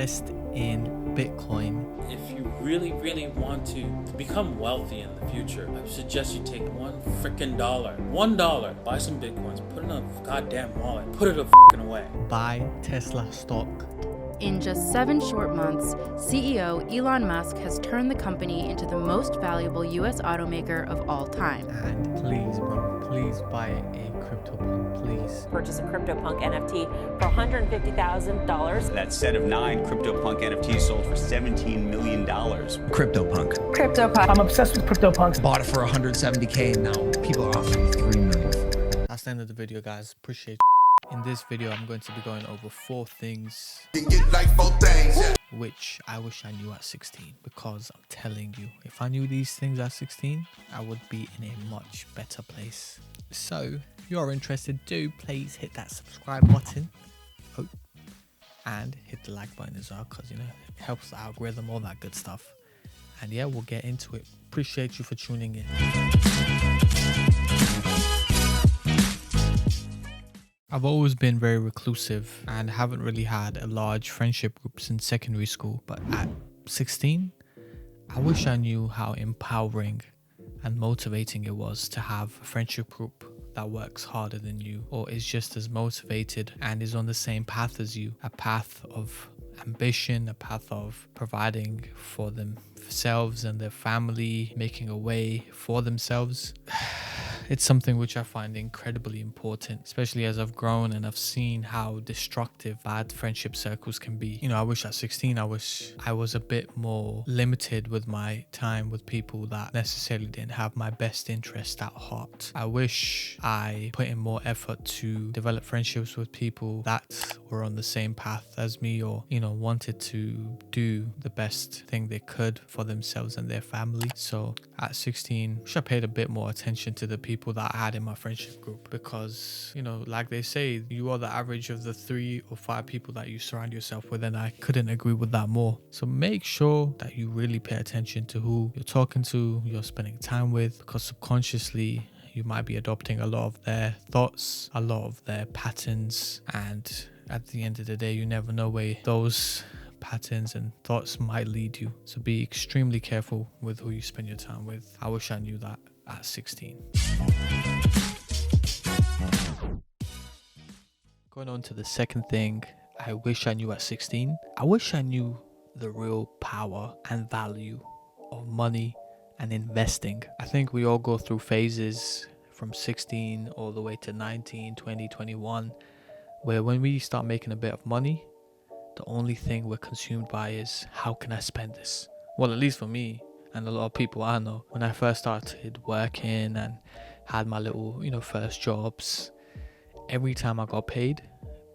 invest in Bitcoin. If you really want to become wealthy in the future, I suggest you take $1 freaking $1, buy some Bitcoins, put it in a goddamn wallet, put it away. Buy Tesla stock. In just 7 short months, CEO Elon Musk has turned the company into the most valuable U.S. automaker of all time. And please, bro, please buy a CryptoPunk, please. Purchase a CryptoPunk NFT for $150,000. That set of 9 CryptoPunk NFTs sold for $17 million. CryptoPunk. I'm obsessed with CryptoPunks. Bought it for $170K and now people are offering $3 million. That's the end of the video, guys. Appreciate it. In this video, I'm going to be going over 4 things which I wish I knew at 16, because I'm telling you, if I knew these things at 16, I would be in a much better place. So if you're interested, do please hit that subscribe button and hit the like button as well, because, you know, it helps the algorithm, all that good stuff. And yeah, we'll get into it. Appreciate you for tuning in. I've always been very reclusive and haven't really had a large friendship group since secondary school, but at 16, I wish I knew how empowering and motivating it was to have a friendship group that works harder than you, or is just as motivated and is on the same path as you, a path of ambition, a path of providing for themselves and their family, making a way for themselves. It's something which I find incredibly important, especially as I've grown and I've seen how destructive bad friendship circles can be. You know, I wish at 16, I wish I was a bit more limited with my time with people that necessarily didn't have my best interest at heart. I wish I put in more effort to develop friendships with people that were on the same path as me, or, you know, wanted to do the best thing they could for themselves and their family. So at 16, I wish I paid a bit more attention to the people that I had in my friendship group, because, you know, like they say, you are the average of the 3 or 5 people that you surround yourself with, and I couldn't agree with that more. So make sure that you really pay attention to who you're talking to, you're spending time with, because subconsciously you might be adopting a lot of their thoughts, a lot of their patterns, and at the end of the day, you never know where those patterns and thoughts might lead you. So be extremely careful with who you spend your time with. I wish I knew that at 16. Going on to the second thing I wish I knew at 16, I wish I knew the real power and value of money and investing. I think we all go through phases from 16 all the way to 19, 20, 21, where when we start making a bit of money, the only thing we're consumed by is, how can I spend this? Well, at least for me and a lot of people I know, when I first started working and had my little, you know, first jobs, every time I got paid,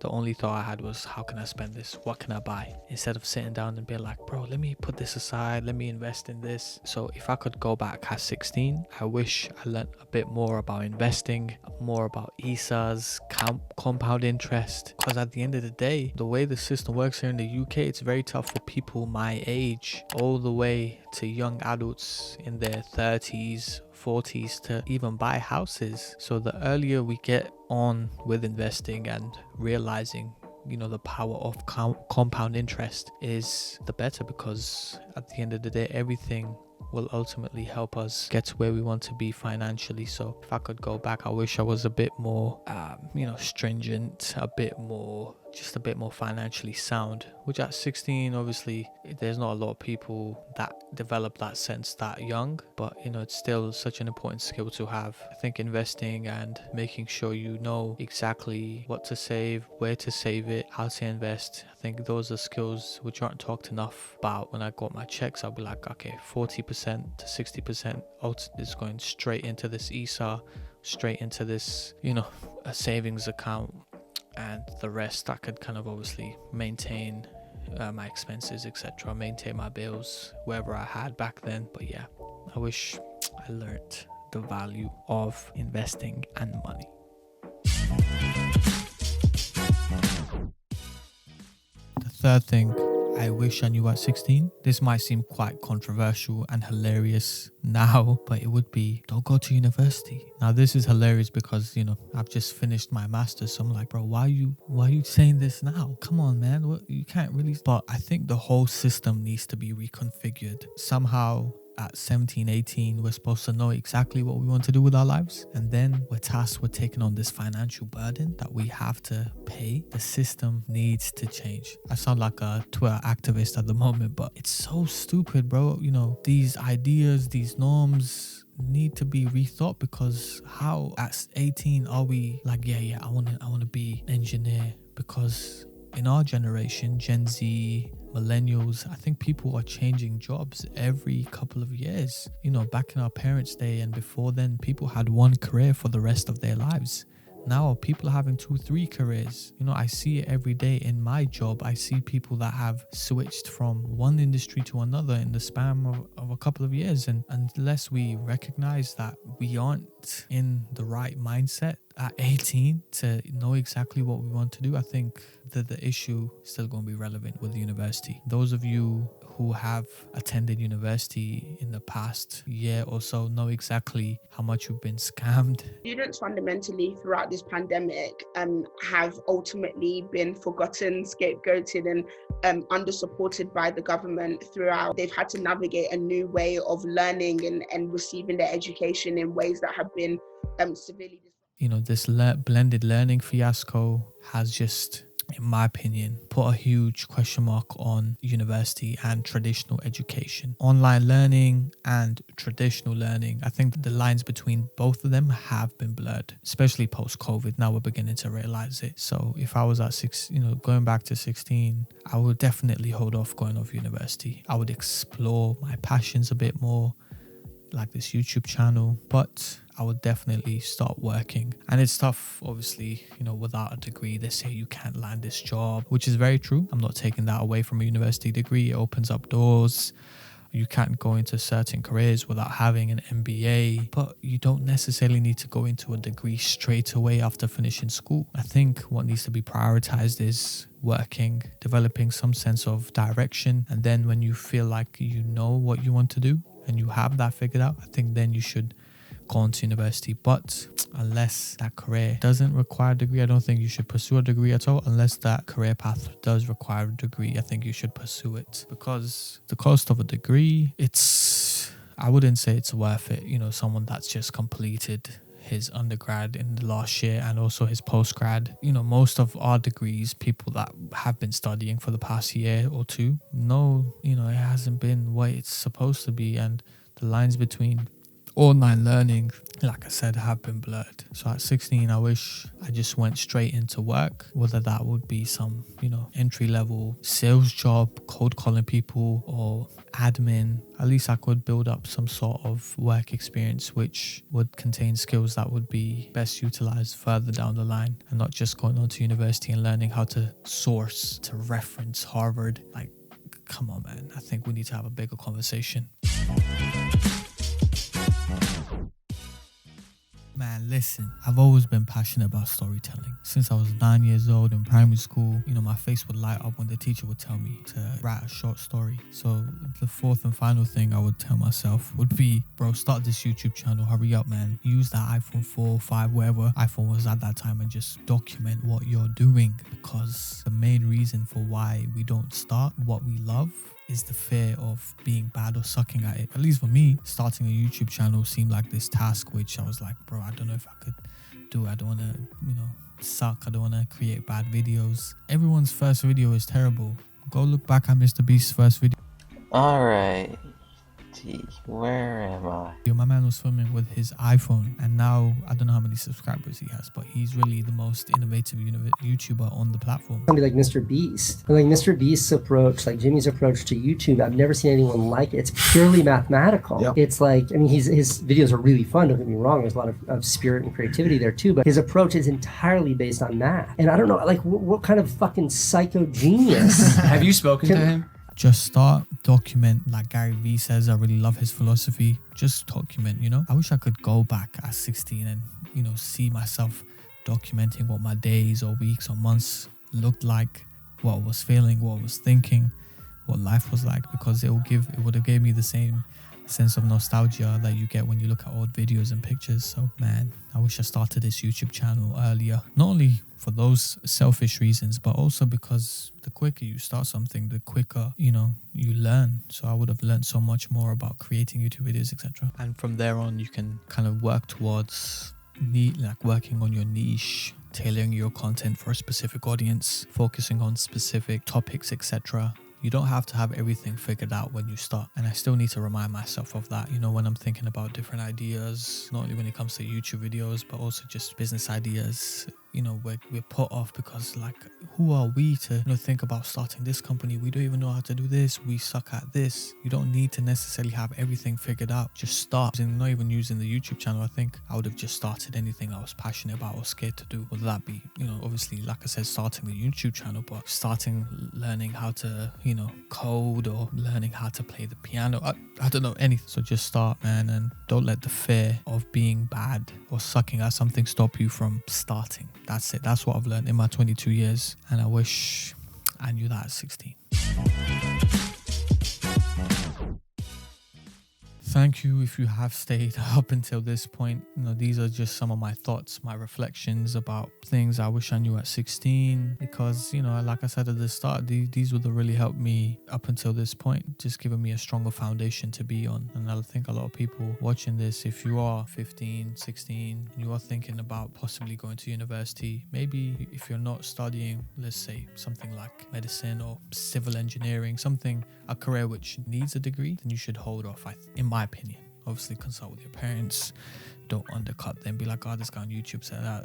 the only thought I had was, how can I spend this? What can I buy? Instead of sitting down and being like, bro, let me put this aside, let me invest in this. So if I could go back at 16, I wish I learned a bit more about investing, more about ESAs, compound interest. Because at the end of the day, the way the system works here in the UK, it's very tough for people my age, all the way to young adults in their 30s, 40s to even buy houses. So the earlier we get on with investing and realizing, you know, the power of compound interest, is the better, because at the end of the day, everything will ultimately help us get to where we want to be financially. So if I could go back, I wish I was a bit more you know, stringent, a bit more financially sound, which at 16, obviously there's not a lot of people that develop that sense that young, but, you know, it's still such an important skill to have. I think investing and making sure you know exactly what to save, where to save it, how to invest, I think those are skills which aren't talked enough about. When I got my checks, I'll be like, okay, 40% to 60% is going straight into this ESA, straight into this, you know, a savings account, and the rest I could kind of obviously maintain my expenses, etc., maintain my bills wherever I had back then. But yeah, I wish I learned the value of investing and money. The third thing I wish I knew at 16. This might seem quite controversial and hilarious now, but it would be, don't go to university. Now this is hilarious because, you know, I've just finished my master's, so I'm like, bro, why are you saying this now? Come on, man, you can't really. But I think the whole system needs to be reconfigured. Somehow at 17, 18, we're supposed to know exactly what we want to do with our lives. And then we're tasked with taking on this financial burden that we have to pay. The system needs to change. I sound like a Twitter activist at the moment, but it's so stupid, bro. You know, these ideas, these norms need to be rethought, because how at 18 are we like, yeah, I want to be an engineer? Because in our generation, Gen Z, millennials, I think people are changing jobs every couple of years. You know, back in our parents' day and before then, people had one career for the rest of their lives. Now people are having 2-3 careers. You know, I see it every day in my job. I see people that have switched from one industry to another in the span of a couple of years. And unless we recognize that we aren't in the right mindset at 18 to know exactly what we want to do, I think that the issue is still going to be relevant with university. Those of you who have attended university in the past year or so know exactly how much you've been scammed. Students fundamentally throughout this pandemic have ultimately been forgotten, scapegoated, and under-supported by the government throughout. They've had to navigate a new way of learning and receiving their education in ways that have been severely disruptive. You know, this blended learning fiasco has just, in my opinion, put a huge question mark on university and traditional education. Online learning and traditional learning, I think the lines between both of them have been blurred, especially post-COVID. Now we're beginning to realize it. So if I was at going back to 16, I would definitely hold off going off university. I would explore my passions a bit more, like this YouTube channel, but I would definitely start working. And it's tough, obviously, you know, without a degree. They say you can't land this job, which is very true. I'm not taking that away from a university degree. It opens up doors. You can't go into certain careers without having an MBA, but you don't necessarily need to go into a degree straight away after finishing school. I think what needs to be prioritized is working, developing some sense of direction. And then when you feel like you know what you want to do and you have that figured out, I think then you should go on to university. But unless that career doesn't require a degree, I don't think you should pursue a degree at all. Unless that career path does require a degree, I think you should pursue it, because the cost of a degree, I wouldn't say it's worth it. You know, someone that's just completed his undergrad in the last year and also his postgrad, you know, most of our degrees, people that have been studying for the past year or two, no, you know, it hasn't been what it's supposed to be. And the lines between online learning, like I said, have been blurred. So at 16, I wish I just went straight into work, whether that would be some, you know, entry-level sales job, cold calling people, or admin. At least I could build up some sort of work experience which would contain skills that would be best utilized further down the line, and not just going on to university and learning how to source, to reference Harvard. Like, come on, man. I think we need to have a bigger conversation. Man, listen, I've always been passionate about storytelling. Since I was 9 years old in primary school, you know, my face would light up when the teacher would tell me to write a short story. So the fourth and final thing I would tell myself would be, bro, start this YouTube channel, hurry up, man. Use that iPhone 4, 5, whatever iPhone was at that time, and just document what you're doing. Because the main reason for why we don't start what we love is the fear of being bad or sucking at it. At least for me, starting a YouTube channel seemed like this task which I was like, bro, I don't know if I could do it. I don't want to, you know, suck. I don't want to create bad videos. Everyone's first video is terrible. Go look back at Mr. Beast's first video. Alright. Gee, where am I? My man was filming with his iPhone, and now I don't know how many subscribers he has, but he's really the most innovative YouTuber on the platform. Somebody like Mr. Beast. And like Mr. Beast's approach, like Jimmy's approach to YouTube, I've never seen anyone like it. It's purely mathematical. Yep. It's like, I mean, his videos are really fun, don't get me wrong. There's a lot of spirit and creativity there too, but his approach is entirely based on math. And I don't know, like, what kind of fucking psycho genius. Have you spoken to him? Just start, document, like Gary Vee says. I really love his philosophy. Just document, you know? I wish I could go back at 16 and, you know, see myself documenting what my days or weeks or months looked like, what I was feeling, what I was thinking. what life was like, because it would have gave me the same sense of nostalgia that you get when you look at old videos and pictures. So man, I wish I started this YouTube channel earlier, not only for those selfish reasons, but also because the quicker you start something, the quicker, you know, you learn. So I would have learned so much more about creating YouTube videos, etc. And from there on, you can kind of work towards working on your niche, tailoring your content for a specific audience, focusing on specific topics, etc. You don't have to have everything figured out when you start. And I still need to remind myself of that, you know, when I'm thinking about different ideas, not only when it comes to YouTube videos, but also just business ideas. You know, we're put off because, like, who are we to, you know, think about starting this company? We don't even know how to do this. We suck at this. You don't need to necessarily have everything figured out. Just start. And not even using the YouTube channel, I think I would have just started anything I was passionate about or scared to do. Whether that be, you know, obviously, like I said, starting the YouTube channel, but starting learning how to, you know, code or learning how to play the piano. I don't know, anything. So just start, man, and don't let the fear of being bad or sucking at something stop you from starting. That's it. That's what I've learned in my 22 years. And I wish I knew that at 16. Thank you if you have stayed up until this point. You know, these are just some of my thoughts, my reflections about things I wish I knew at 16. Because, you know, like I said at the start, these would have really helped me up until this point, just giving me a stronger foundation to be on. And I think a lot of people watching this, if you are 15, 16, you are thinking about possibly going to university, maybe if you're not studying, let's say something like medicine or civil engineering, a career which needs a degree, then you should hold off, in my opinion. Obviously consult with your parents, don't undercut them, be like, oh, this guy on YouTube said that.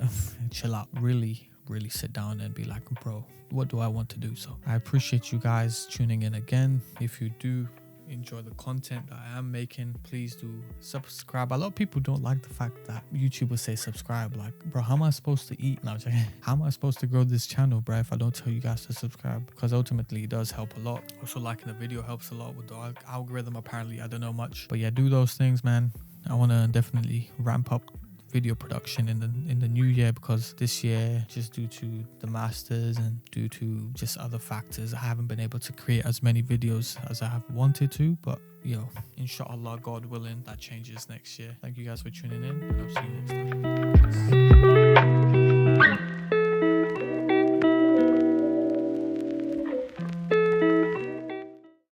Chill out. Really sit down and be like, bro, what do I want to do? So I appreciate you guys tuning in again. If you do enjoy the content that I am making, please do subscribe. A lot of people don't like the fact that YouTubers say subscribe. Like, bro, how am I supposed to eat now? How am I supposed to grow this channel, bro, if I don't tell you guys to subscribe? Because ultimately it does help a lot. Also, liking the video helps a lot with the algorithm. Apparently, I don't know much, but yeah, do those things, man. I want to definitely ramp up video production in the new year, because this year, just due to the masters and due to just other factors, I haven't been able to create as many videos as I have wanted to. But yo, inshallah, God willing, that changes next year. Thank you guys for tuning in, and I'll see you next time.